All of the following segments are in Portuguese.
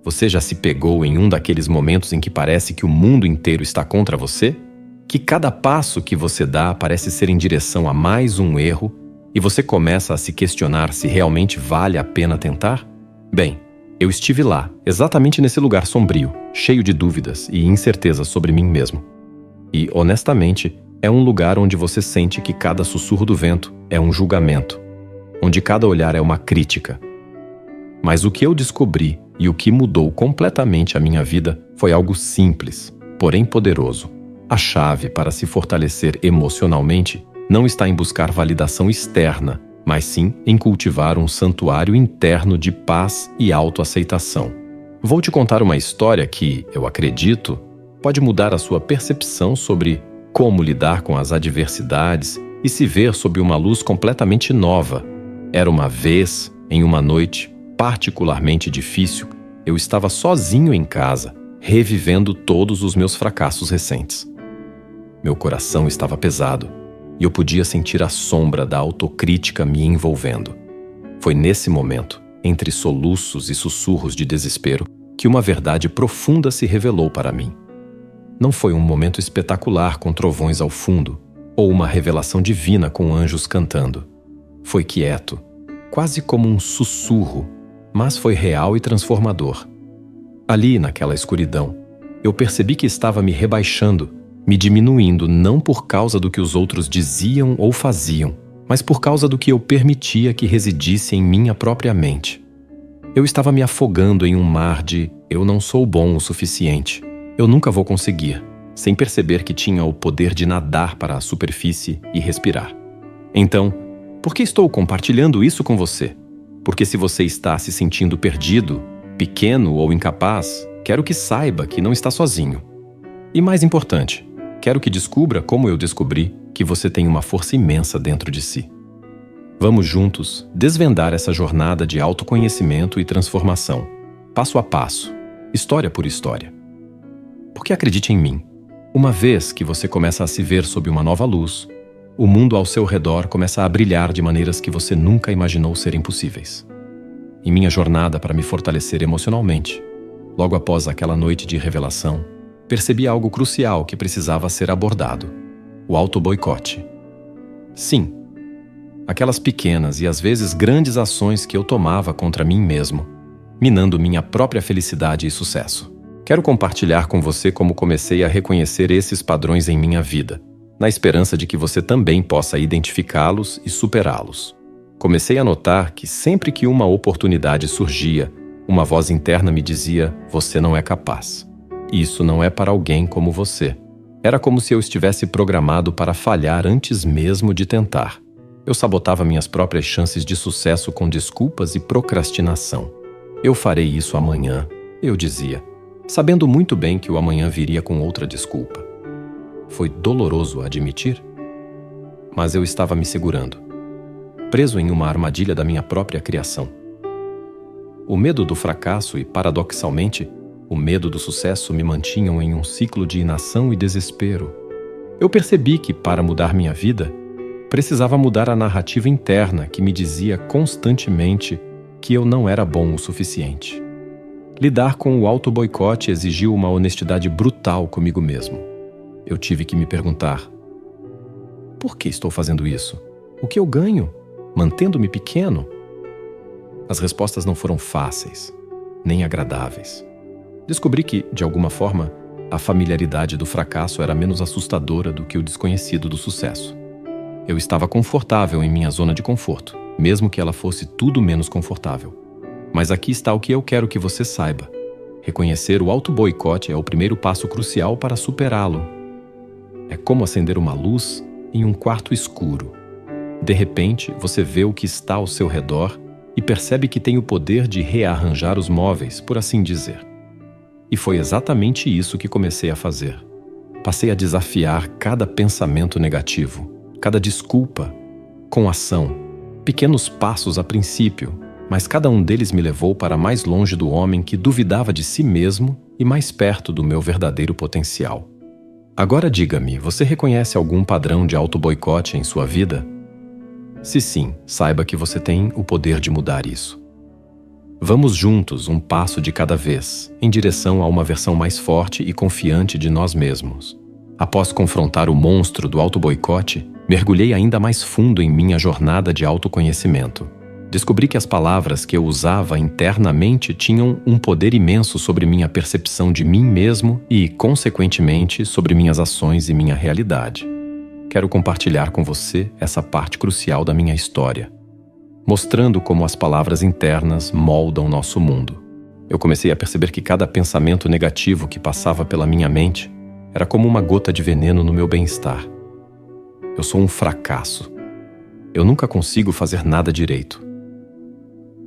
Você já se pegou em um daqueles momentos em que parece que o mundo inteiro está contra você? Que cada passo que você dá parece ser em direção a mais um erro e você começa a se questionar se realmente vale a pena tentar? Bem, eu estive lá, exatamente nesse lugar sombrio, cheio de dúvidas e incertezas sobre mim mesmo. E, honestamente, é um lugar onde você sente que cada sussurro do vento é um julgamento, onde cada olhar é uma crítica. Mas o que eu descobri e o que mudou completamente a minha vida foi algo simples, porém poderoso. A chave para se fortalecer emocionalmente não está em buscar validação externa, mas sim em cultivar um santuário interno de paz e autoaceitação. Vou te contar uma história que, eu acredito, pode mudar a sua percepção sobre como lidar com as adversidades e se ver sob uma luz completamente nova. Era uma vez, em uma noite particularmente difícil, eu estava sozinho em casa, revivendo todos os meus fracassos recentes. Meu coração estava pesado e eu podia sentir a sombra da autocrítica me envolvendo. Foi nesse momento, entre soluços e sussurros de desespero, que uma verdade profunda se revelou para mim. Não foi um momento espetacular com trovões ao fundo, ou uma revelação divina com anjos cantando. Foi quieto, quase como um sussurro, mas foi real e transformador. Ali, naquela escuridão, eu percebi que estava me rebaixando, me diminuindo não por causa do que os outros diziam ou faziam, mas por causa do que eu permitia que residisse em minha própria mente. Eu estava me afogando em um mar de eu não sou bom o suficiente, eu nunca vou conseguir, sem perceber que tinha o poder de nadar para a superfície e respirar. Então, por que estou compartilhando isso com você? Porque se você está se sentindo perdido, pequeno ou incapaz, quero que saiba que não está sozinho. E mais importante, quero que descubra como eu descobri que você tem uma força imensa dentro de si. Vamos juntos desvendar essa jornada de autoconhecimento e transformação, passo a passo, história por história. Porque acredite em mim, uma vez que você começa a se ver sob uma nova luz, o mundo ao seu redor começa a brilhar de maneiras que você nunca imaginou serem possíveis. Em minha jornada para me fortalecer emocionalmente, logo após aquela noite de revelação, percebi algo crucial que precisava ser abordado: o auto-boicote. Sim, aquelas pequenas e às vezes grandes ações que eu tomava contra mim mesmo, minando minha própria felicidade e sucesso. Quero compartilhar com você como comecei a reconhecer esses padrões em minha vida, na esperança de que você também possa identificá-los e superá-los. Comecei a notar que sempre que uma oportunidade surgia, uma voz interna me dizia: você não é capaz. Isso não é para alguém como você. Era como se eu estivesse programado para falhar antes mesmo de tentar. Eu sabotava minhas próprias chances de sucesso com desculpas e procrastinação. Eu farei isso amanhã, eu dizia, sabendo muito bem que o amanhã viria com outra desculpa. Foi doloroso admitir, mas eu estava me segurando, preso em uma armadilha da minha própria criação. O medo do fracasso e, paradoxalmente, o medo do sucesso me mantinham em um ciclo de inação e desespero. Eu percebi que, para mudar minha vida, precisava mudar a narrativa interna que me dizia constantemente que eu não era bom o suficiente. Lidar com o auto-boicote exigiu uma honestidade brutal comigo mesmo. Eu tive que me perguntar: por que estou fazendo isso? O que eu ganho? Mantendo-me pequeno? As respostas não foram fáceis, nem agradáveis. Descobri que, de alguma forma, a familiaridade do fracasso era menos assustadora do que o desconhecido do sucesso. Eu estava confortável em minha zona de conforto, mesmo que ela fosse tudo menos confortável. Mas aqui está o que eu quero que você saiba. Reconhecer o auto-boicote é o primeiro passo crucial para superá-lo. É como acender uma luz em um quarto escuro. De repente, você vê o que está ao seu redor e percebe que tem o poder de rearranjar os móveis, por assim dizer. E foi exatamente isso que comecei a fazer. Passei a desafiar cada pensamento negativo, cada desculpa, com ação. Pequenos passos a princípio, mas cada um deles me levou para mais longe do homem que duvidava de si mesmo e mais perto do meu verdadeiro potencial. Agora diga-me, você reconhece algum padrão de auto-boicote em sua vida? Se sim, saiba que você tem o poder de mudar isso. Vamos juntos, um passo de cada vez, em direção a uma versão mais forte e confiante de nós mesmos. Após confrontar o monstro do auto-boicote, mergulhei ainda mais fundo em minha jornada de autoconhecimento. Descobri que as palavras que eu usava internamente tinham um poder imenso sobre minha percepção de mim mesmo e, consequentemente, sobre minhas ações e minha realidade. Quero compartilhar com você essa parte crucial da minha história, mostrando como as palavras internas moldam nosso mundo. Eu comecei a perceber que cada pensamento negativo que passava pela minha mente era como uma gota de veneno no meu bem-estar. Eu sou um fracasso. Eu nunca consigo fazer nada direito.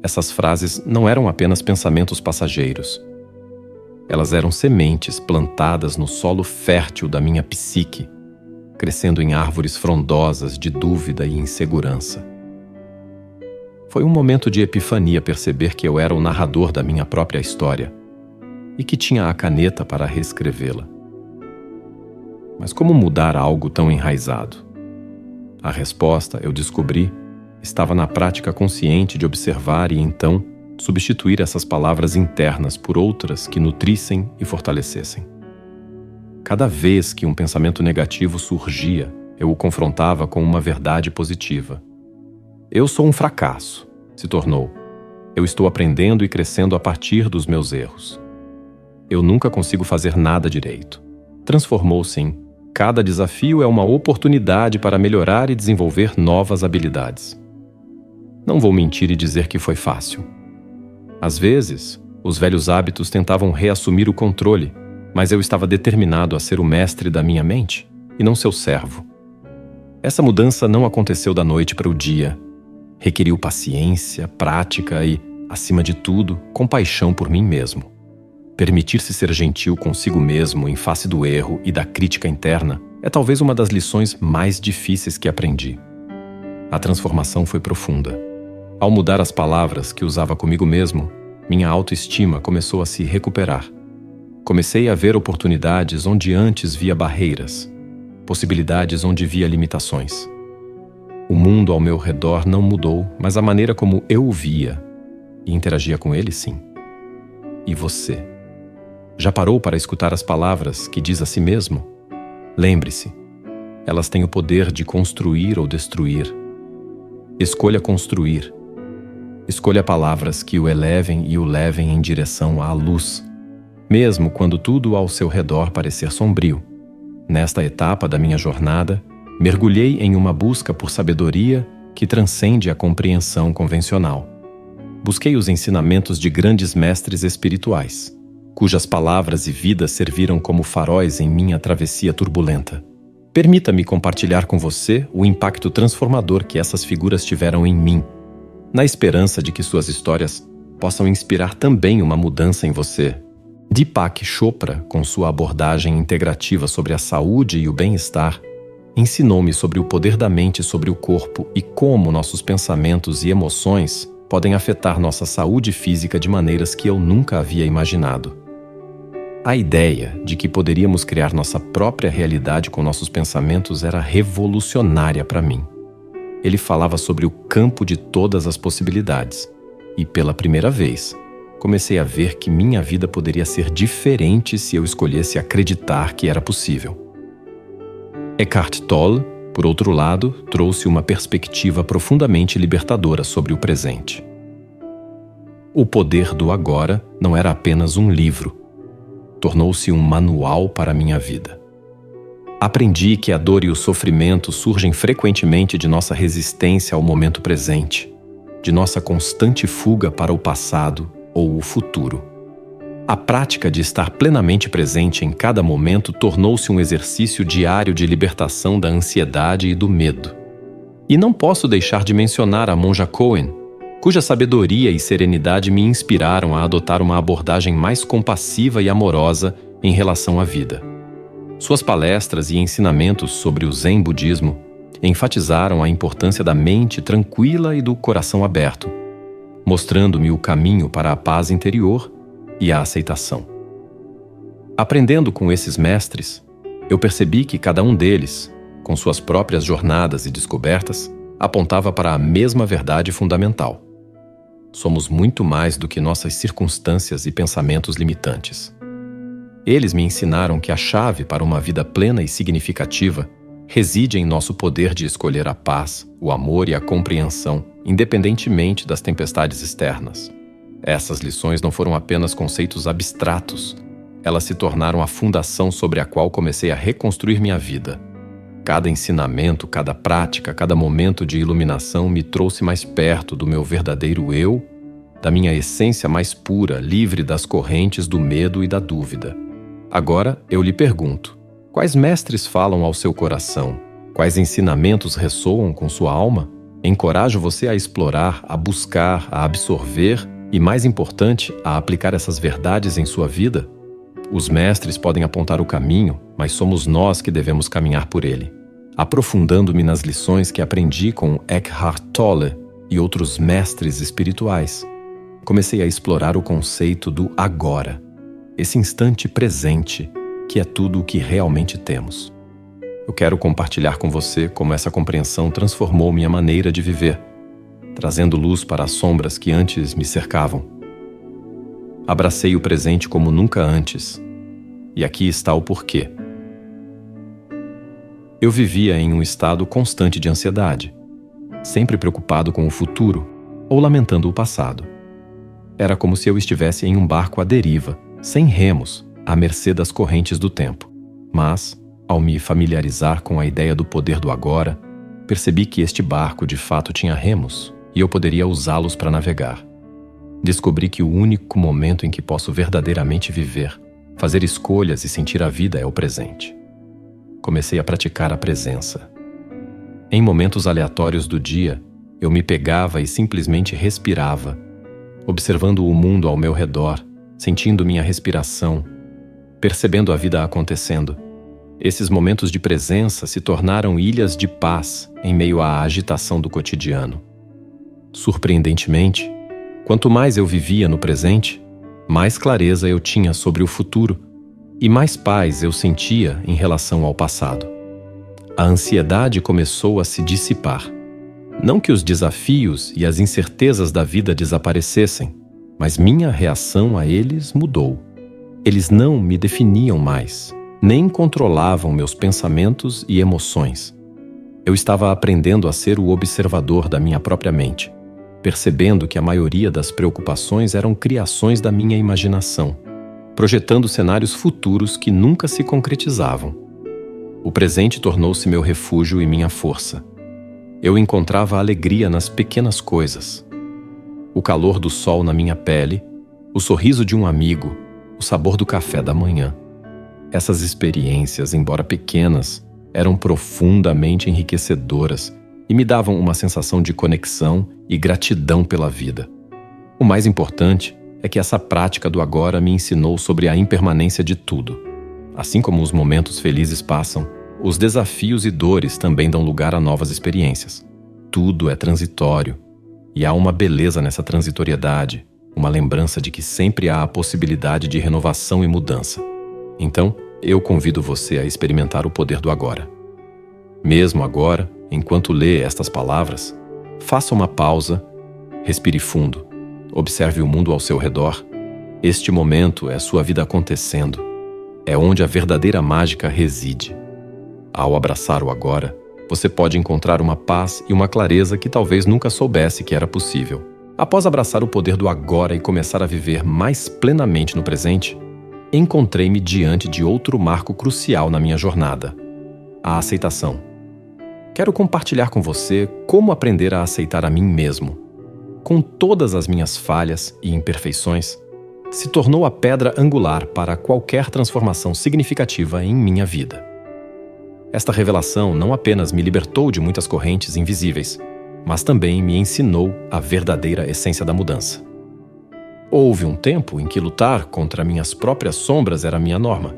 Essas frases não eram apenas pensamentos passageiros. Elas eram sementes plantadas no solo fértil da minha psique, crescendo em árvores frondosas de dúvida e insegurança. Foi um momento de epifania perceber que eu era o narrador da minha própria história e que tinha a caneta para reescrevê-la. Mas como mudar algo tão enraizado? A resposta, eu descobri, estava na prática consciente de observar e então substituir essas palavras internas por outras que nutrissem e fortalecessem. Cada vez que um pensamento negativo surgia, eu o confrontava com uma verdade positiva. Eu sou um fracasso, se tornou. Eu estou aprendendo e crescendo a partir dos meus erros. Eu nunca consigo fazer nada direito. Transformou-se em: cada desafio é uma oportunidade para melhorar e desenvolver novas habilidades. Não vou mentir e dizer que foi fácil. Às vezes, os velhos hábitos tentavam reassumir o controle, mas eu estava determinado a ser o mestre da minha mente e não seu servo. Essa mudança não aconteceu da noite para o dia. Requeriu paciência, prática e, acima de tudo, compaixão por mim mesmo. Permitir-se ser gentil consigo mesmo em face do erro e da crítica interna é talvez uma das lições mais difíceis que aprendi. A transformação foi profunda. Ao mudar as palavras que usava comigo mesmo, minha autoestima começou a se recuperar. Comecei a ver oportunidades onde antes via barreiras, possibilidades onde via limitações. O mundo ao meu redor não mudou, mas a maneira como eu o via e interagia com ele, sim. E você? Já parou para escutar as palavras que diz a si mesmo? Lembre-se, elas têm o poder de construir ou destruir. Escolha construir. Escolha palavras que o elevem e o levem em direção à luz, mesmo quando tudo ao seu redor parecer sombrio. Nesta etapa da minha jornada, mergulhei em uma busca por sabedoria que transcende a compreensão convencional. Busquei os ensinamentos de grandes mestres espirituais, cujas palavras e vidas serviram como faróis em minha travessia turbulenta. Permita-me compartilhar com você o impacto transformador que essas figuras tiveram em mim, na esperança de que suas histórias possam inspirar também uma mudança em você. Deepak Chopra, com sua abordagem integrativa sobre a saúde e o bem-estar, ensinou-me sobre o poder da mente sobre o corpo e como nossos pensamentos e emoções podem afetar nossa saúde física de maneiras que eu nunca havia imaginado. A ideia de que poderíamos criar nossa própria realidade com nossos pensamentos era revolucionária para mim. Ele falava sobre o campo de todas as possibilidades e, pela primeira vez, comecei a ver que minha vida poderia ser diferente se eu escolhesse acreditar que era possível. Eckhart Tolle, por outro lado, trouxe uma perspectiva profundamente libertadora sobre o presente. O Poder do Agora não era apenas um livro, tornou-se um manual para a minha vida. Aprendi que a dor e o sofrimento surgem frequentemente de nossa resistência ao momento presente, de nossa constante fuga para o passado ou o futuro. A prática de estar plenamente presente em cada momento tornou-se um exercício diário de libertação da ansiedade e do medo. E não posso deixar de mencionar a monja Cohen, cuja sabedoria e serenidade me inspiraram a adotar uma abordagem mais compassiva e amorosa em relação à vida. Suas palestras e ensinamentos sobre o Zen Budismo enfatizaram a importância da mente tranquila e do coração aberto, mostrando-me o caminho para a paz interior e a aceitação. Aprendendo com esses mestres, eu percebi que cada um deles, com suas próprias jornadas e descobertas, apontava para a mesma verdade fundamental. somos muito mais do que nossas circunstâncias e pensamentos limitantes. Eles me ensinaram que a chave para uma vida plena e significativa reside em nosso poder de escolher a paz, o amor e a compreensão, independentemente das tempestades externas. Essas lições não foram apenas conceitos abstratos, elas se tornaram a fundação sobre a qual comecei a reconstruir minha vida. Cada ensinamento, cada prática, cada momento de iluminação me trouxe mais perto do meu verdadeiro eu, da minha essência mais pura, livre das correntes do medo e da dúvida. Agora eu lhe pergunto: quais mestres falam ao seu coração? Quais ensinamentos ressoam com sua alma? Encorajo você a explorar, a buscar, a absorver e, mais importante, a aplicar essas verdades em sua vida? Os mestres podem apontar o caminho, mas somos nós que devemos caminhar por ele. Aprofundando-me nas lições que aprendi com Eckhart Tolle e outros mestres espirituais, comecei a explorar o conceito do agora, esse instante presente, que é tudo o que realmente temos. Eu quero compartilhar com você como essa compreensão transformou minha maneira de viver, trazendo luz para as sombras que antes me cercavam. Abracei o presente como nunca antes, e aqui está o porquê. Eu vivia em um estado constante de ansiedade, sempre preocupado com o futuro ou lamentando o passado. Era como se eu estivesse em um barco à deriva, sem remos, à mercê das correntes do tempo. Mas, ao me familiarizar com a ideia do poder do agora, percebi que este barco de fato tinha remos e eu poderia usá-los para navegar. Descobri que o único momento em que posso verdadeiramente viver, fazer escolhas e sentir a vida é o presente. Comecei a praticar a presença. Em momentos aleatórios do dia, eu me pegava e simplesmente respirava, observando o mundo ao meu redor, sentindo minha respiração, percebendo a vida acontecendo. Esses momentos de presença se tornaram ilhas de paz em meio à agitação do cotidiano. Surpreendentemente, quanto mais eu vivia no presente, mais clareza eu tinha sobre o futuro e mais paz eu sentia em relação ao passado. A ansiedade começou a se dissipar. Não que os desafios e as incertezas da vida desaparecessem, mas minha reação a eles mudou. Eles não me definiam mais, nem controlavam meus pensamentos e emoções. Eu estava aprendendo a ser o observador da minha própria mente, percebendo que a maioria das preocupações eram criações da minha imaginação, projetando cenários futuros que nunca se concretizavam. O presente tornou-se meu refúgio e minha força. Eu encontrava alegria nas pequenas coisas. O calor do sol na minha pele, o sorriso de um amigo, o sabor do café da manhã. Essas experiências, embora pequenas, eram profundamente enriquecedoras e me davam uma sensação de conexão e gratidão pela vida. O mais importante é que essa prática do agora me ensinou sobre a impermanência de tudo. Assim como os momentos felizes passam, os desafios e dores também dão lugar a novas experiências. Tudo é transitório, e há uma beleza nessa transitoriedade, uma lembrança de que sempre há a possibilidade de renovação e mudança. Então, eu convido você a experimentar o poder do agora. Mesmo agora, enquanto lê estas palavras, faça uma pausa, respire fundo, observe o mundo ao seu redor. Este momento é sua vida acontecendo. É onde a verdadeira mágica reside. Ao abraçar o agora, você pode encontrar uma paz e uma clareza que talvez nunca soubesse que era possível. Após abraçar o poder do agora e começar a viver mais plenamente no presente, encontrei-me diante de outro marco crucial na minha jornada: a aceitação. Quero compartilhar com você como aprender a aceitar a mim mesmo. Com todas as minhas falhas e imperfeições, se tornou a pedra angular para qualquer transformação significativa em minha vida. Esta revelação não apenas me libertou de muitas correntes invisíveis, mas também me ensinou a verdadeira essência da mudança. Houve um tempo em que lutar contra minhas próprias sombras era minha norma.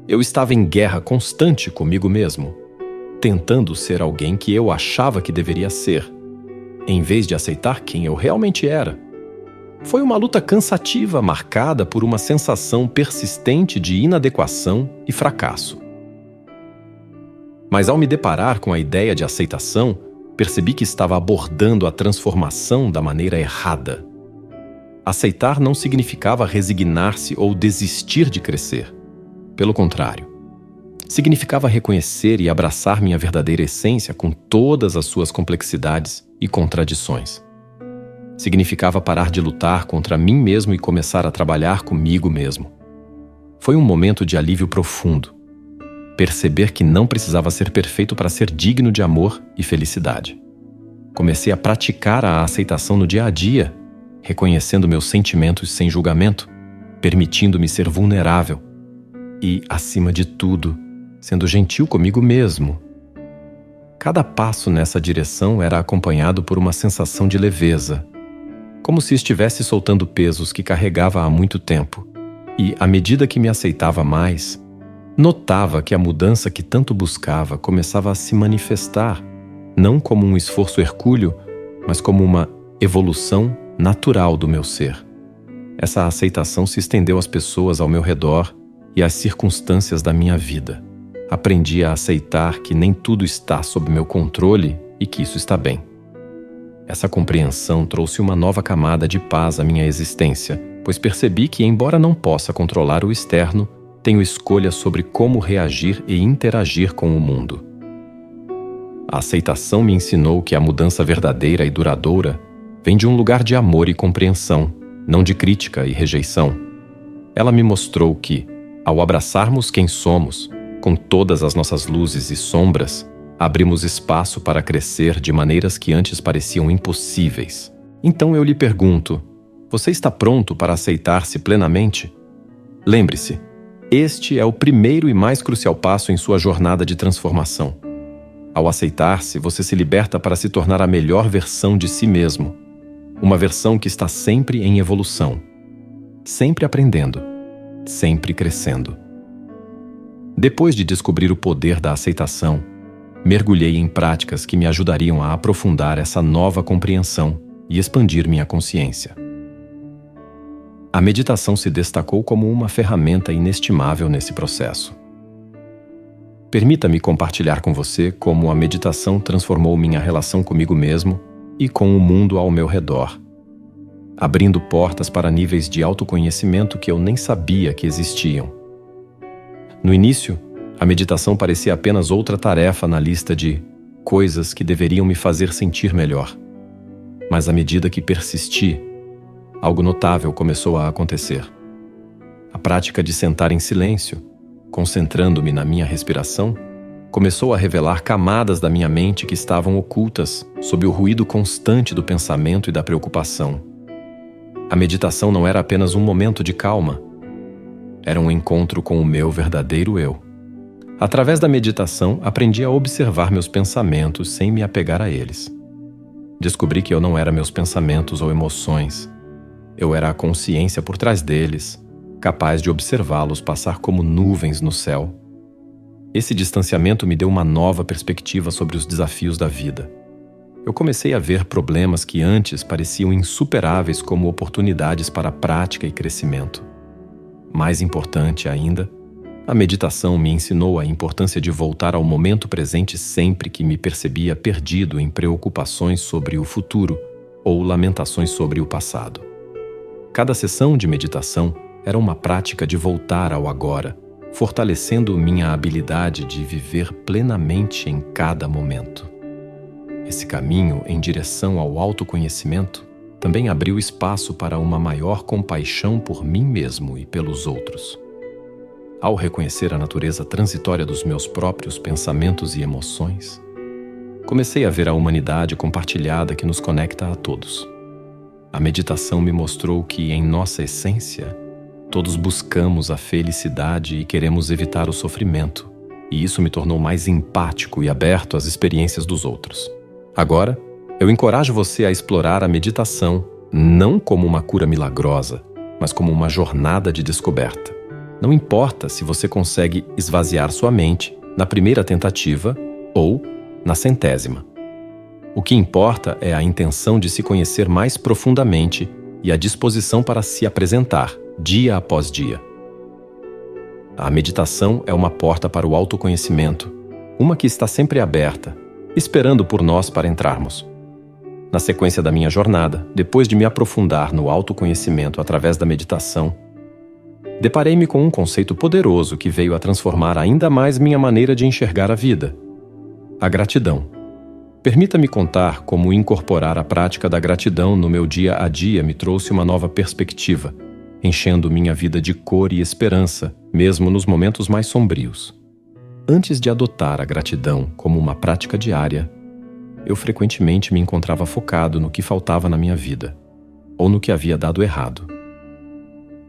Eu estava em guerra constante comigo mesmo, tentando ser alguém que eu achava que deveria ser, em vez de aceitar quem eu realmente era. Foi uma luta cansativa marcada por uma sensação persistente de inadequação e fracasso. Mas ao me deparar com a ideia de aceitação, percebi que estava abordando a transformação da maneira errada. Aceitar não significava resignar-se ou desistir de crescer. Pelo contrário, significava reconhecer e abraçar minha verdadeira essência com todas as suas complexidades e contradições. Significava parar de lutar contra mim mesmo e começar a trabalhar comigo mesmo. Foi um momento de alívio profundo. Perceber que não precisava ser perfeito para ser digno de amor e felicidade. Comecei a praticar a aceitação no dia a dia, reconhecendo meus sentimentos sem julgamento, permitindo-me ser vulnerável e, acima de tudo, sendo gentil comigo mesmo. Cada passo nessa direção era acompanhado por uma sensação de leveza, como se estivesse soltando pesos que carregava há muito tempo. E, à medida que me aceitava mais, notava que a mudança que tanto buscava começava a se manifestar, não como um esforço hercúleo, mas como uma evolução natural do meu ser. Essa aceitação se estendeu às pessoas ao meu redor e às circunstâncias da minha vida. Aprendi a aceitar que nem tudo está sob meu controle e que isso está bem. Essa compreensão trouxe uma nova camada de paz à minha existência, pois percebi que, embora não possa controlar o externo, tenho escolha sobre como reagir e interagir com o mundo. A aceitação me ensinou que a mudança verdadeira e duradoura vem de um lugar de amor e compreensão, não de crítica e rejeição. Ela me mostrou que, ao abraçarmos quem somos, com todas as nossas luzes e sombras, abrimos espaço para crescer de maneiras que antes pareciam impossíveis. Então eu lhe pergunto, você está pronto para aceitar-se plenamente? Lembre-se, este é o primeiro e mais crucial passo em sua jornada de transformação. Ao aceitar-se, você se liberta para se tornar a melhor versão de si mesmo. Uma versão que está sempre em evolução, sempre aprendendo, sempre crescendo. Depois de descobrir o poder da aceitação, mergulhei em práticas que me ajudariam a aprofundar essa nova compreensão e expandir minha consciência. A meditação se destacou como uma ferramenta inestimável nesse processo. Permita-me compartilhar com você como a meditação transformou minha relação comigo mesmo e com o mundo ao meu redor, abrindo portas para níveis de autoconhecimento que eu nem sabia que existiam. No início, a meditação parecia apenas outra tarefa na lista de coisas que deveriam me fazer sentir melhor. Mas à medida que persisti, algo notável começou a acontecer. A prática de sentar em silêncio, concentrando-me na minha respiração, começou a revelar camadas da minha mente que estavam ocultas sob o ruído constante do pensamento e da preocupação. A meditação não era apenas um momento de calma. Era um encontro com o meu verdadeiro eu. Através da meditação, aprendi a observar meus pensamentos sem me apegar a eles. Descobri que eu não era meus pensamentos ou emoções. Eu era a consciência por trás deles, capaz de observá-los passar como nuvens no céu. Esse distanciamento me deu uma nova perspectiva sobre os desafios da vida. Eu comecei a ver problemas que antes pareciam insuperáveis como oportunidades para prática e crescimento. Mais importante ainda, a meditação me ensinou a importância de voltar ao momento presente sempre que me percebia perdido em preocupações sobre o futuro ou lamentações sobre o passado. Cada sessão de meditação era uma prática de voltar ao agora, fortalecendo minha habilidade de viver plenamente em cada momento. Esse caminho em direção ao autoconhecimento também abriu espaço para uma maior compaixão por mim mesmo e pelos outros. Ao reconhecer a natureza transitória dos meus próprios pensamentos e emoções, comecei a ver a humanidade compartilhada que nos conecta a todos. A meditação me mostrou que, em nossa essência, todos buscamos a felicidade e queremos evitar o sofrimento, e isso me tornou mais empático e aberto às experiências dos outros. Agora, eu encorajo você a explorar a meditação não como uma cura milagrosa, mas como uma jornada de descoberta. Não importa se você consegue esvaziar sua mente na primeira tentativa ou na 100ª. O que importa é a intenção de se conhecer mais profundamente e a disposição para se apresentar, dia após dia. A meditação é uma porta para o autoconhecimento, uma que está sempre aberta, esperando por nós para entrarmos. Na sequência da minha jornada, depois de me aprofundar no autoconhecimento através da meditação, deparei-me com um conceito poderoso que veio a transformar ainda mais minha maneira de enxergar a vida: a gratidão. Permita-me contar como incorporar a prática da gratidão no meu dia a dia me trouxe uma nova perspectiva, enchendo minha vida de cor e esperança, mesmo nos momentos mais sombrios. Antes de adotar a gratidão como uma prática diária, eu frequentemente me encontrava focado no que faltava na minha vida, ou no que havia dado errado.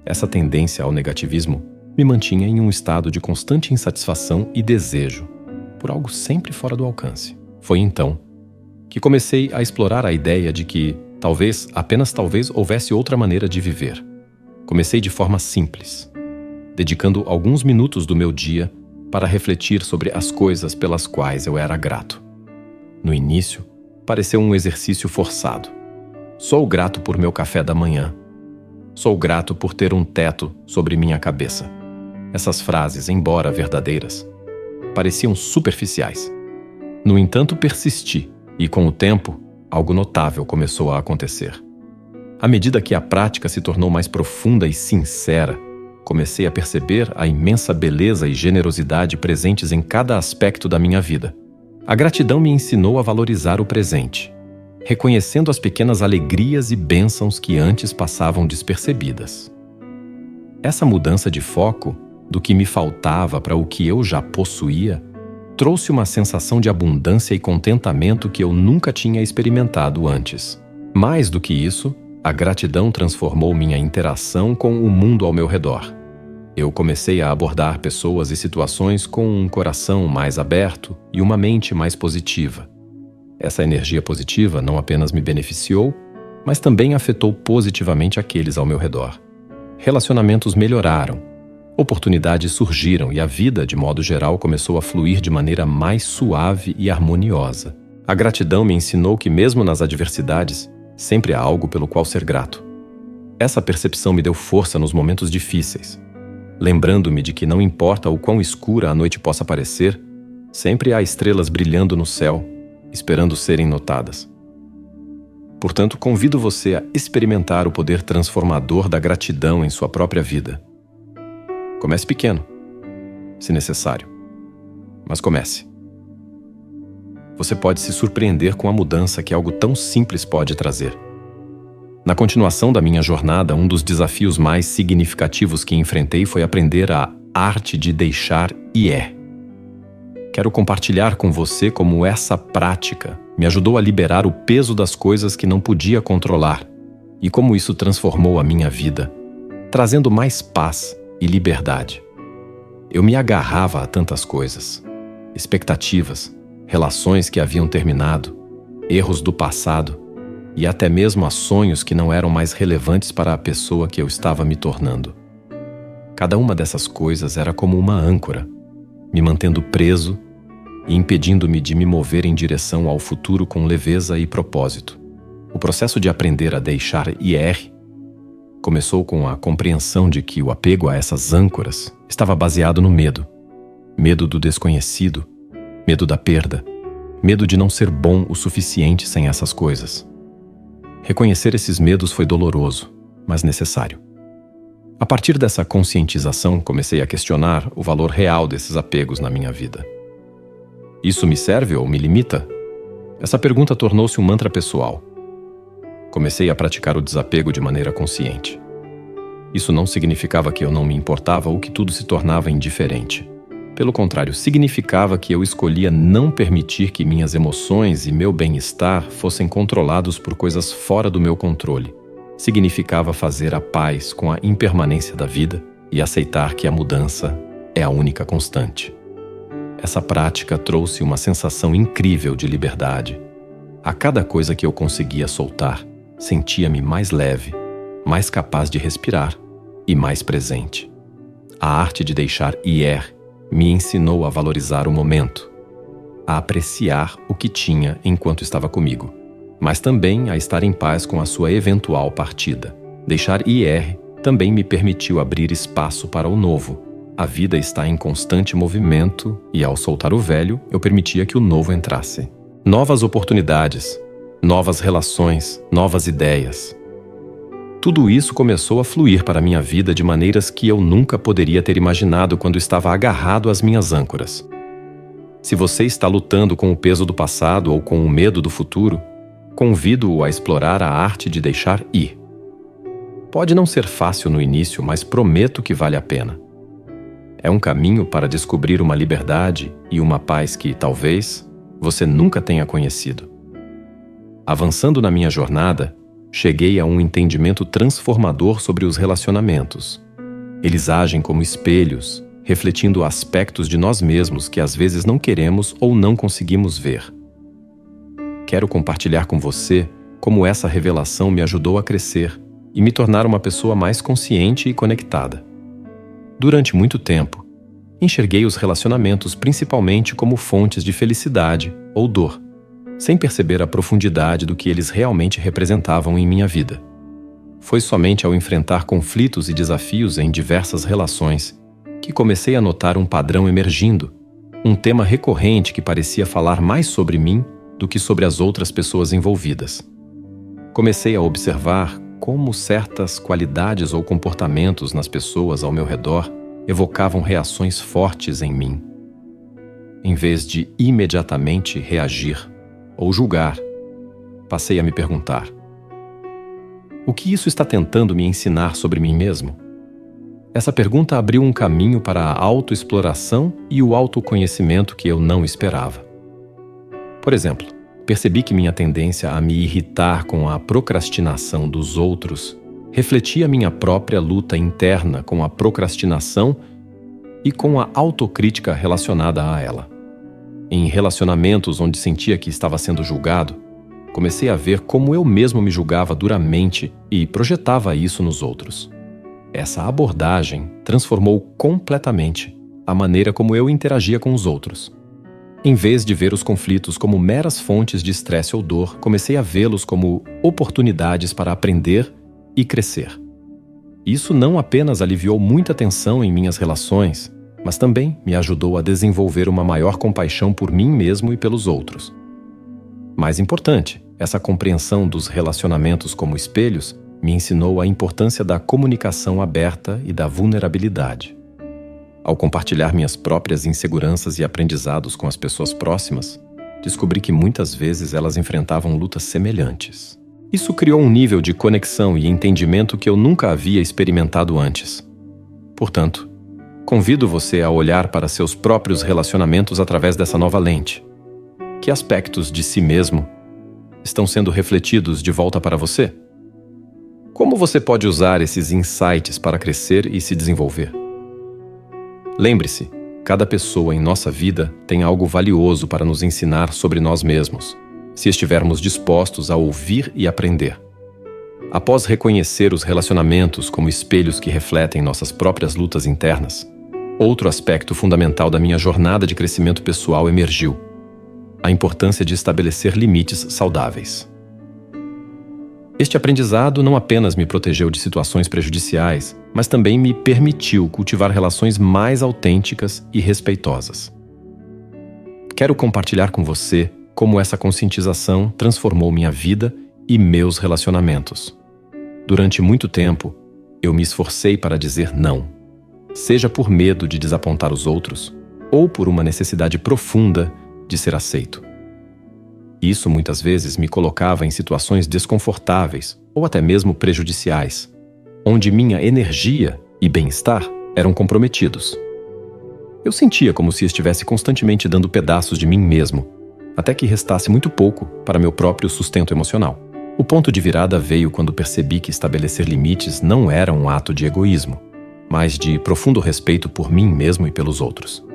Essa tendência ao negativismo me mantinha em um estado de constante insatisfação e desejo por algo sempre fora do alcance. Foi então que comecei a explorar a ideia de que, talvez, apenas talvez, houvesse outra maneira de viver. Comecei de forma simples, dedicando alguns minutos do meu dia para refletir sobre as coisas pelas quais eu era grato. No início, pareceu um exercício forçado. Sou grato por meu café da manhã. Sou grato por ter um teto sobre minha cabeça. Essas frases, embora verdadeiras, pareciam superficiais. No entanto, persisti, e com o tempo, algo notável começou a acontecer. À medida que a prática se tornou mais profunda e sincera, comecei a perceber a imensa beleza e generosidade presentes em cada aspecto da minha vida. A gratidão me ensinou a valorizar o presente, reconhecendo as pequenas alegrias e bênçãos que antes passavam despercebidas. Essa mudança de foco, do que me faltava para o que eu já possuía, trouxe uma sensação de abundância e contentamento que eu nunca tinha experimentado antes. Mais do que isso, a gratidão transformou minha interação com o mundo ao meu redor. Eu comecei a abordar pessoas e situações com um coração mais aberto e uma mente mais positiva. Essa energia positiva não apenas me beneficiou, mas também afetou positivamente aqueles ao meu redor. Relacionamentos melhoraram, oportunidades surgiram e a vida, de modo geral, começou a fluir de maneira mais suave e harmoniosa. A gratidão me ensinou que, mesmo nas adversidades, sempre há algo pelo qual ser grato. Essa percepção me deu força nos momentos difíceis, lembrando-me de que não importa o quão escura a noite possa parecer, sempre há estrelas brilhando no céu, esperando serem notadas. Portanto, convido você a experimentar o poder transformador da gratidão em sua própria vida. Comece pequeno, se necessário, mas comece. Você pode se surpreender com a mudança que algo tão simples pode trazer. Na continuação da minha jornada, um dos desafios mais significativos que enfrentei foi aprender a arte de deixar ir. Quero compartilhar com você como essa prática me ajudou a liberar o peso das coisas que não podia controlar e como isso transformou a minha vida, trazendo mais paz e liberdade. Eu me agarrava a tantas coisas, expectativas, relações que haviam terminado, erros do passado e até mesmo a sonhos que não eram mais relevantes para a pessoa que eu estava me tornando. Cada uma dessas coisas era como uma âncora, me mantendo preso e impedindo-me de me mover em direção ao futuro com leveza e propósito. O processo de aprender a deixar ir começou com a compreensão de que o apego a essas âncoras estava baseado no medo. Medo do desconhecido, medo da perda, medo de não ser bom o suficiente sem essas coisas. Reconhecer esses medos foi doloroso, mas necessário. A partir dessa conscientização, comecei a questionar o valor real desses apegos na minha vida. Isso me serve ou me limita? Essa pergunta tornou-se um mantra pessoal. Comecei a praticar o desapego de maneira consciente. Isso não significava que eu não me importava ou que tudo se tornava indiferente. Pelo contrário, significava que eu escolhia não permitir que minhas emoções e meu bem-estar fossem controlados por coisas fora do meu controle. Significava fazer a paz com a impermanência da vida e aceitar que a mudança é a única constante. Essa prática trouxe uma sensação incrível de liberdade. A cada coisa que eu conseguia soltar, sentia-me mais leve, mais capaz de respirar e mais presente. A arte de deixar ir me ensinou a valorizar o momento, a apreciar o que tinha enquanto estava comigo, mas também a estar em paz com a sua eventual partida. Deixar ir também me permitiu abrir espaço para o novo. A vida está em constante movimento e, ao soltar o velho, eu permitia que o novo entrasse. Novas oportunidades, novas relações, novas ideias. Tudo isso começou a fluir para a minha vida de maneiras que eu nunca poderia ter imaginado quando estava agarrado às minhas âncoras. Se você está lutando com o peso do passado ou com o medo do futuro, convido-o a explorar a arte de deixar ir. Pode não ser fácil no início, mas prometo que vale a pena. É um caminho para descobrir uma liberdade e uma paz que, talvez, você nunca tenha conhecido. Avançando na minha jornada, cheguei a um entendimento transformador sobre os relacionamentos. Eles agem como espelhos, refletindo aspectos de nós mesmos que às vezes não queremos ou não conseguimos ver. Quero compartilhar com você como essa revelação me ajudou a crescer e me tornar uma pessoa mais consciente e conectada. Durante muito tempo, enxerguei os relacionamentos principalmente como fontes de felicidade ou dor, sem perceber a profundidade do que eles realmente representavam em minha vida. Foi somente ao enfrentar conflitos e desafios em diversas relações que comecei a notar um padrão emergindo, um tema recorrente que parecia falar mais sobre mim do que sobre as outras pessoas envolvidas. Comecei a observar como certas qualidades ou comportamentos nas pessoas ao meu redor evocavam reações fortes em mim. Em vez de imediatamente reagir ou julgar, passei a me perguntar: o que isso está tentando me ensinar sobre mim mesmo? Essa pergunta abriu um caminho para a autoexploração e o autoconhecimento que eu não esperava. Por exemplo, percebi que minha tendência a me irritar com a procrastinação dos outros refletia minha própria luta interna com a procrastinação e com a autocrítica relacionada a ela. Em relacionamentos onde sentia que estava sendo julgado, comecei a ver como eu mesmo me julgava duramente e projetava isso nos outros. Essa abordagem transformou completamente a maneira como eu interagia com os outros. Em vez de ver os conflitos como meras fontes de estresse ou dor, comecei a vê-los como oportunidades para aprender e crescer. Isso não apenas aliviou muita tensão em minhas relações, mas também me ajudou a desenvolver uma maior compaixão por mim mesmo e pelos outros. Mais importante, essa compreensão dos relacionamentos como espelhos me ensinou a importância da comunicação aberta e da vulnerabilidade. Ao compartilhar minhas próprias inseguranças e aprendizados com as pessoas próximas, descobri que muitas vezes elas enfrentavam lutas semelhantes. Isso criou um nível de conexão e entendimento que eu nunca havia experimentado antes. Portanto, convido você a olhar para seus próprios relacionamentos através dessa nova lente. Que aspectos de si mesmo estão sendo refletidos de volta para você? Como você pode usar esses insights para crescer e se desenvolver? Lembre-se, cada pessoa em nossa vida tem algo valioso para nos ensinar sobre nós mesmos, se estivermos dispostos a ouvir e aprender. Após reconhecer os relacionamentos como espelhos que refletem nossas próprias lutas internas, outro aspecto fundamental da minha jornada de crescimento pessoal emergiu: a importância de estabelecer limites saudáveis. Este aprendizado não apenas me protegeu de situações prejudiciais, mas também me permitiu cultivar relações mais autênticas e respeitosas. Quero compartilhar com você como essa conscientização transformou minha vida e meus relacionamentos. Durante muito tempo, eu me esforcei para dizer não, seja por medo de desapontar os outros ou por uma necessidade profunda de ser aceito. Isso muitas vezes me colocava em situações desconfortáveis ou até mesmo prejudiciais, onde minha energia e bem-estar eram comprometidos. Eu sentia como se estivesse constantemente dando pedaços de mim mesmo, até que restasse muito pouco para meu próprio sustento emocional. O ponto de virada veio quando percebi que estabelecer limites não era um ato de egoísmo, mas de profundo respeito por mim mesmo e pelos outros.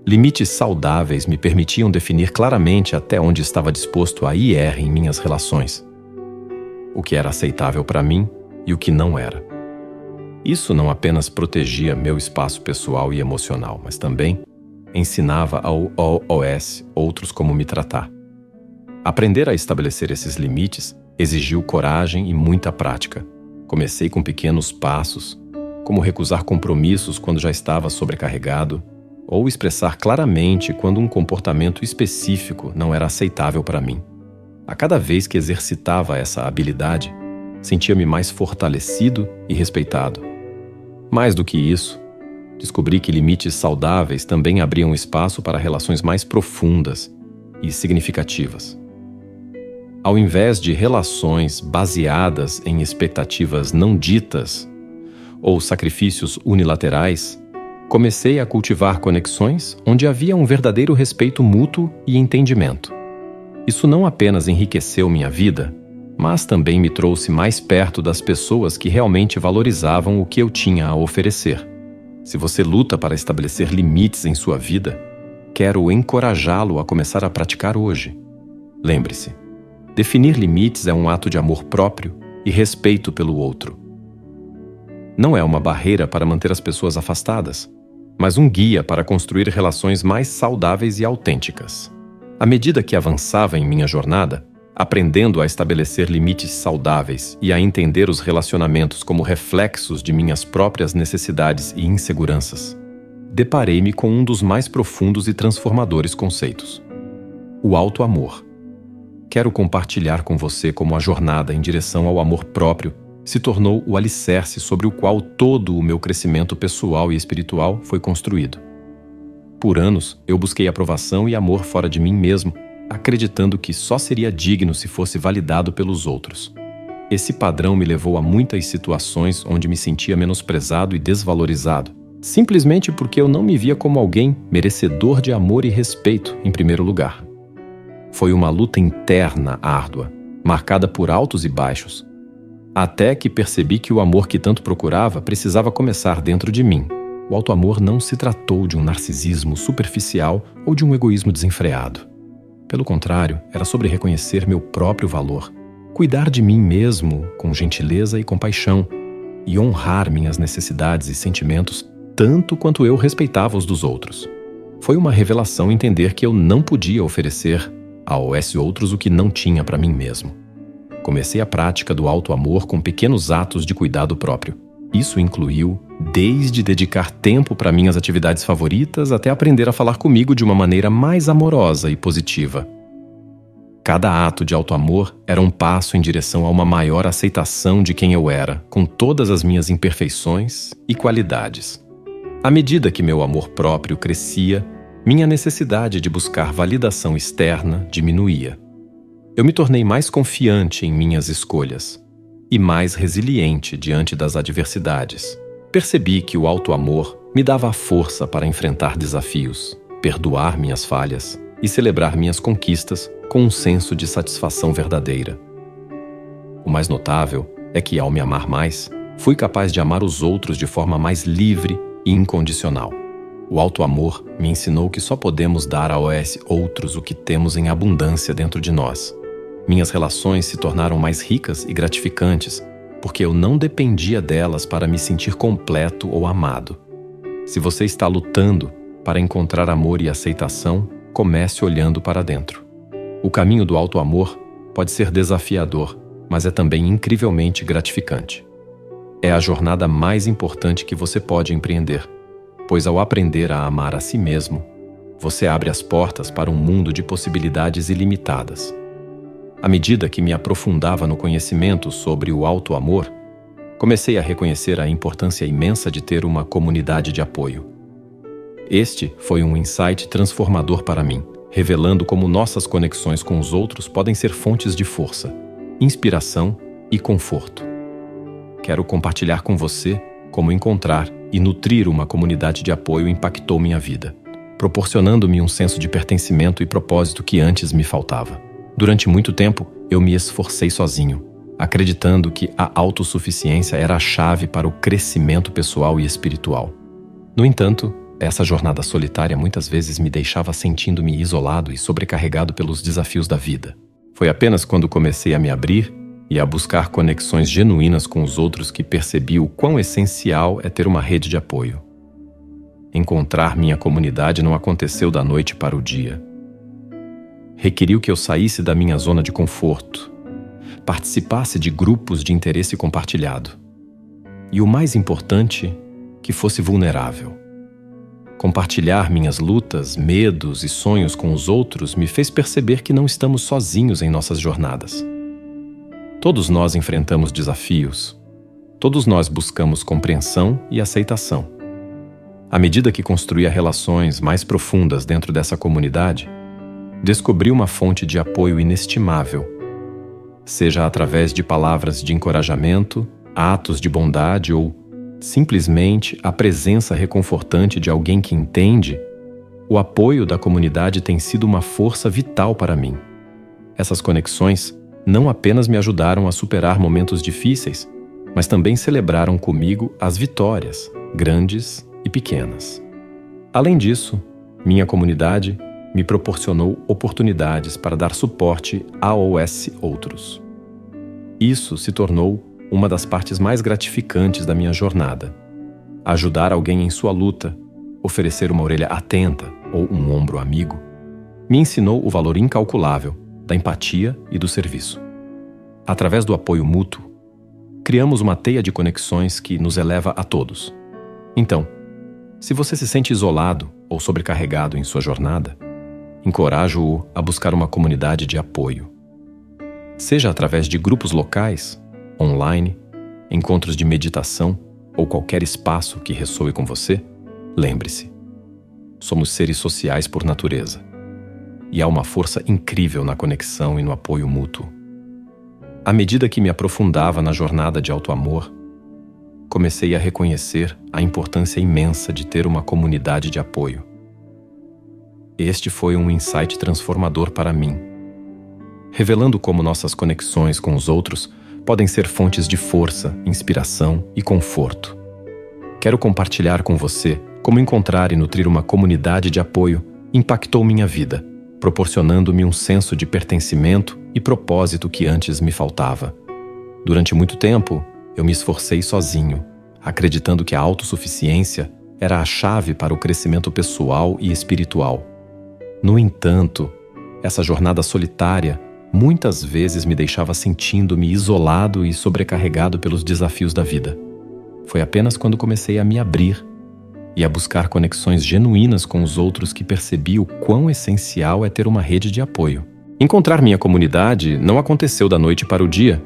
Limites saudáveis me permitiam definir claramente até onde estava disposto a ir em minhas relações, o que era aceitável para mim e o que não era. Isso não apenas protegia meu espaço pessoal e emocional, mas também ensinava ao OOS outros como me tratar. Aprender a estabelecer esses limites exigiu coragem e muita prática. Comecei com pequenos passos, como recusar compromissos quando já estava sobrecarregado, ou expressar claramente quando um comportamento específico não era aceitável para mim. A cada vez que exercitava essa habilidade, sentia-me mais fortalecido e respeitado. Mais do que isso, descobri que limites saudáveis também abriam espaço para relações mais profundas e significativas. Ao invés de relações baseadas em expectativas não ditas ou sacrifícios unilaterais, comecei a cultivar conexões onde havia um verdadeiro respeito mútuo e entendimento. Isso não apenas enriqueceu minha vida, mas também me trouxe mais perto das pessoas que realmente valorizavam o que eu tinha a oferecer. Se você luta para estabelecer limites em sua vida, quero encorajá-lo a começar a praticar hoje. Lembre-se, definir limites é um ato de amor próprio e respeito pelo outro. Não é uma barreira para manter as pessoas afastadas, mas um guia para construir relações mais saudáveis e autênticas. À medida que avançava em minha jornada, aprendendo a estabelecer limites saudáveis e a entender os relacionamentos como reflexos de minhas próprias necessidades e inseguranças, deparei-me com um dos mais profundos e transformadores conceitos: o auto-amor. Quero compartilhar com você como a jornada em direção ao amor próprio se tornou o alicerce sobre o qual todo o meu crescimento pessoal e espiritual foi construído. Por anos, eu busquei aprovação e amor fora de mim mesmo, acreditando que só seria digno se fosse validado pelos outros. Esse padrão me levou a muitas situações onde me sentia menosprezado e desvalorizado, simplesmente porque eu não me via como alguém merecedor de amor e respeito em primeiro lugar. Foi uma luta interna árdua, marcada por altos e baixos, até que percebi que o amor que tanto procurava precisava começar dentro de mim. O auto-amor não se tratou de um narcisismo superficial ou de um egoísmo desenfreado. Pelo contrário, era sobre reconhecer meu próprio valor, cuidar de mim mesmo com gentileza e compaixão e honrar minhas necessidades e sentimentos tanto quanto eu respeitava os dos outros. Foi uma revelação entender que eu não podia oferecer aos outros o que não tinha para mim mesmo. Comecei a prática do auto-amor com pequenos atos de cuidado próprio. Isso incluiu desde dedicar tempo para minhas atividades favoritas até aprender a falar comigo de uma maneira mais amorosa e positiva. Cada ato de auto-amor era um passo em direção a uma maior aceitação de quem eu era, com todas as minhas imperfeições e qualidades. À medida que meu amor próprio crescia, minha necessidade de buscar validação externa diminuía. Eu me tornei mais confiante em minhas escolhas e mais resiliente diante das adversidades. Percebi que o auto-amor me dava a força para enfrentar desafios, perdoar minhas falhas e celebrar minhas conquistas com um senso de satisfação verdadeira. O mais notável é que, ao me amar mais, fui capaz de amar os outros de forma mais livre e incondicional. O auto-amor me ensinou que só podemos dar aos outros o que temos em abundância dentro de nós. Minhas relações se tornaram mais ricas e gratificantes, porque eu não dependia delas para me sentir completo ou amado. Se você está lutando para encontrar amor e aceitação, comece olhando para dentro. O caminho do auto-amor pode ser desafiador, mas é também incrivelmente gratificante. É a jornada mais importante que você pode empreender, pois ao aprender a amar a si mesmo, você abre as portas para um mundo de possibilidades ilimitadas. À medida que me aprofundava no conhecimento sobre o auto-amor, comecei a reconhecer a importância imensa de ter uma comunidade de apoio. Este foi um insight transformador para mim, revelando como nossas conexões com os outros podem ser fontes de força, inspiração e conforto. Quero compartilhar com você como encontrar e nutrir uma comunidade de apoio impactou minha vida, proporcionando-me um senso de pertencimento e propósito que antes me faltava. Durante muito tempo, eu me esforcei sozinho, acreditando que a autossuficiência era a chave para o crescimento pessoal e espiritual. No entanto, essa jornada solitária muitas vezes me deixava sentindo-me isolado e sobrecarregado pelos desafios da vida. Foi apenas quando comecei a me abrir e a buscar conexões genuínas com os outros que percebi o quão essencial é ter uma rede de apoio. Encontrar minha comunidade não aconteceu da noite para o dia. Requeriu que eu saísse da minha zona de conforto, participasse de grupos de interesse compartilhado e, o mais importante, que fosse vulnerável. Compartilhar minhas lutas, medos e sonhos com os outros me fez perceber que não estamos sozinhos em nossas jornadas. Todos nós enfrentamos desafios. Todos nós buscamos compreensão e aceitação. À medida que construía relações mais profundas dentro dessa comunidade, descobri uma fonte de apoio inestimável, seja através de palavras de encorajamento, atos de bondade ou simplesmente a presença reconfortante de alguém que entende. O apoio da comunidade tem sido uma força vital para mim. Essas conexões não apenas me ajudaram a superar momentos difíceis, mas também celebraram comigo as vitórias, grandes e pequenas. Além disso, minha comunidade me proporcionou oportunidades para dar suporte aos outros. Isso se tornou uma das partes mais gratificantes da minha jornada. Ajudar alguém em sua luta, oferecer uma orelha atenta ou um ombro amigo, me ensinou o valor incalculável da empatia e do serviço. Através do apoio mútuo, criamos uma teia de conexões que nos eleva a todos. Então, se você se sente isolado ou sobrecarregado em sua jornada, encorajo-o a buscar uma comunidade de apoio. Seja através de grupos locais, online, encontros de meditação ou qualquer espaço que ressoe com você, lembre-se, somos seres sociais por natureza. E há uma força incrível na conexão e no apoio mútuo. À medida que me aprofundava na jornada de auto-amor, comecei a reconhecer a importância imensa de ter uma comunidade de apoio. Este foi um insight transformador para mim, revelando como nossas conexões com os outros podem ser fontes de força, inspiração e conforto. Quero compartilhar com você como encontrar e nutrir uma comunidade de apoio impactou minha vida, proporcionando-me um senso de pertencimento e propósito que antes me faltava. Durante muito tempo, eu me esforcei sozinho, acreditando que a autossuficiência era a chave para o crescimento pessoal e espiritual. No entanto, essa jornada solitária muitas vezes me deixava sentindo-me isolado e sobrecarregado pelos desafios da vida. Foi apenas quando comecei a me abrir e a buscar conexões genuínas com os outros que percebi o quão essencial é ter uma rede de apoio. Encontrar minha comunidade não aconteceu da noite para o dia.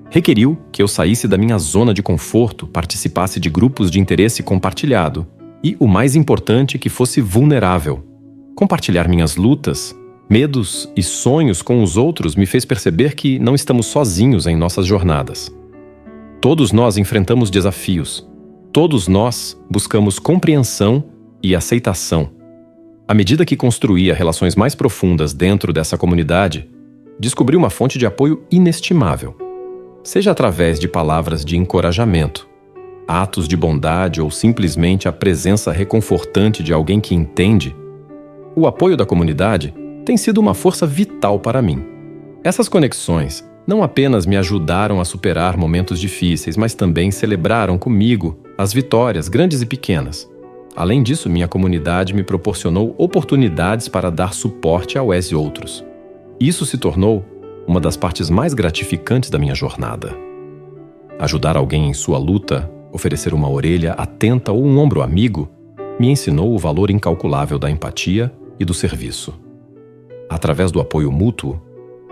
Requeriu que eu saísse da minha zona de conforto, participasse de grupos de interesse compartilhado e, o mais importante, que fosse vulnerável. Compartilhar minhas lutas, medos e sonhos com os outros me fez perceber que não estamos sozinhos em nossas jornadas. Todos nós enfrentamos desafios. Todos nós buscamos compreensão e aceitação. À medida que construía relações mais profundas dentro dessa comunidade, descobri uma fonte de apoio inestimável. Seja através de palavras de encorajamento, atos de bondade ou simplesmente a presença reconfortante de alguém que entende, o apoio da comunidade tem sido uma força vital para mim. Essas conexões não apenas me ajudaram a superar momentos difíceis, mas também celebraram comigo as vitórias, grandes e pequenas. Além disso, minha comunidade me proporcionou oportunidades para dar suporte aos outros. Isso se tornou uma das partes mais gratificantes da minha jornada. Ajudar alguém em sua luta, oferecer uma orelha atenta ou um ombro amigo, me ensinou o valor incalculável da empatia e do serviço. Através do apoio mútuo,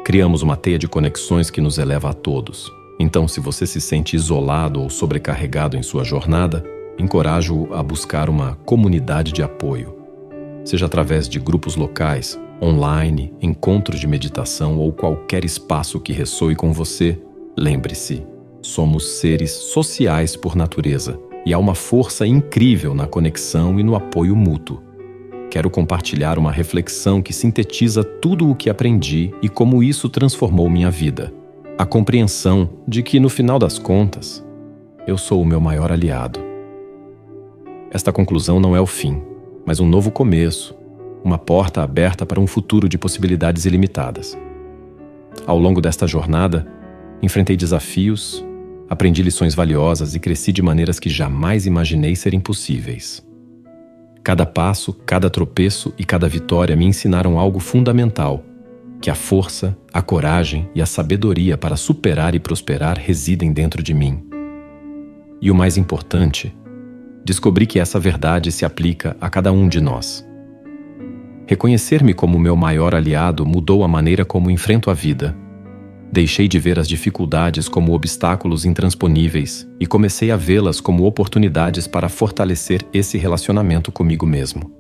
criamos uma teia de conexões que nos eleva a todos. Então, se você se sente isolado ou sobrecarregado em sua jornada, encorajo-o a buscar uma comunidade de apoio. Seja através de grupos locais, online, encontros de meditação ou qualquer espaço que ressoe com você, lembre-se, somos seres sociais por natureza e há uma força incrível na conexão e no apoio mútuo. Quero compartilhar uma reflexão que sintetiza tudo o que aprendi e como isso transformou minha vida. A compreensão de que, no final das contas, eu sou o meu maior aliado. Esta conclusão não é o fim, mas um novo começo, uma porta aberta para um futuro de possibilidades ilimitadas. Ao longo desta jornada, enfrentei desafios, aprendi lições valiosas e cresci de maneiras que jamais imaginei serem possíveis. Cada passo, cada tropeço e cada vitória me ensinaram algo fundamental, que a força, a coragem e a sabedoria para superar e prosperar residem dentro de mim. E o mais importante, descobri que essa verdade se aplica a cada um de nós. Reconhecer-me como meu maior aliado mudou a maneira como enfrento a vida. Deixei de ver as dificuldades como obstáculos intransponíveis e comecei a vê-las como oportunidades para fortalecer esse relacionamento comigo mesmo.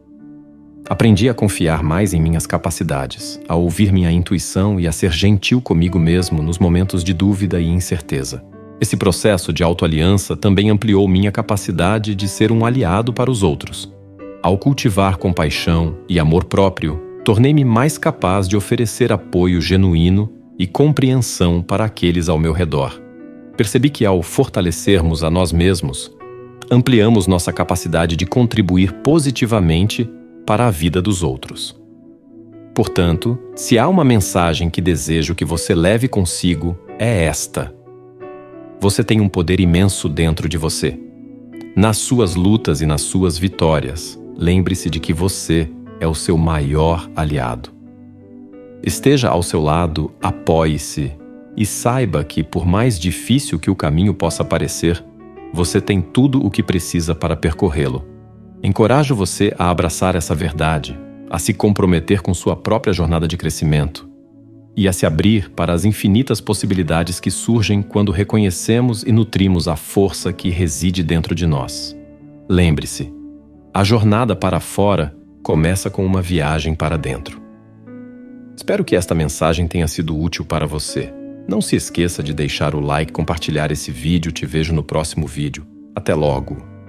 Aprendi a confiar mais em minhas capacidades, a ouvir minha intuição e a ser gentil comigo mesmo nos momentos de dúvida e incerteza. Esse processo de autoaliança também ampliou minha capacidade de ser um aliado para os outros. Ao cultivar compaixão e amor próprio, tornei-me mais capaz de oferecer apoio genuíno e compreensão para aqueles ao meu redor. Percebi que ao fortalecermos a nós mesmos, ampliamos nossa capacidade de contribuir positivamente para a vida dos outros. Portanto, se há uma mensagem que desejo que você leve consigo, é esta: você tem um poder imenso dentro de você. Nas suas lutas e nas suas vitórias, lembre-se de que você é o seu maior aliado. Esteja ao seu lado, apoie-se e saiba que, por mais difícil que o caminho possa parecer, você tem tudo o que precisa para percorrê-lo. Encorajo você a abraçar essa verdade, a se comprometer com sua própria jornada de crescimento e a se abrir para as infinitas possibilidades que surgem quando reconhecemos e nutrimos a força que reside dentro de nós. Lembre-se, a jornada para fora começa com uma viagem para dentro. Espero que esta mensagem tenha sido útil para você. Não se esqueça de deixar o like e compartilhar esse vídeo. Te vejo no próximo vídeo. Até logo!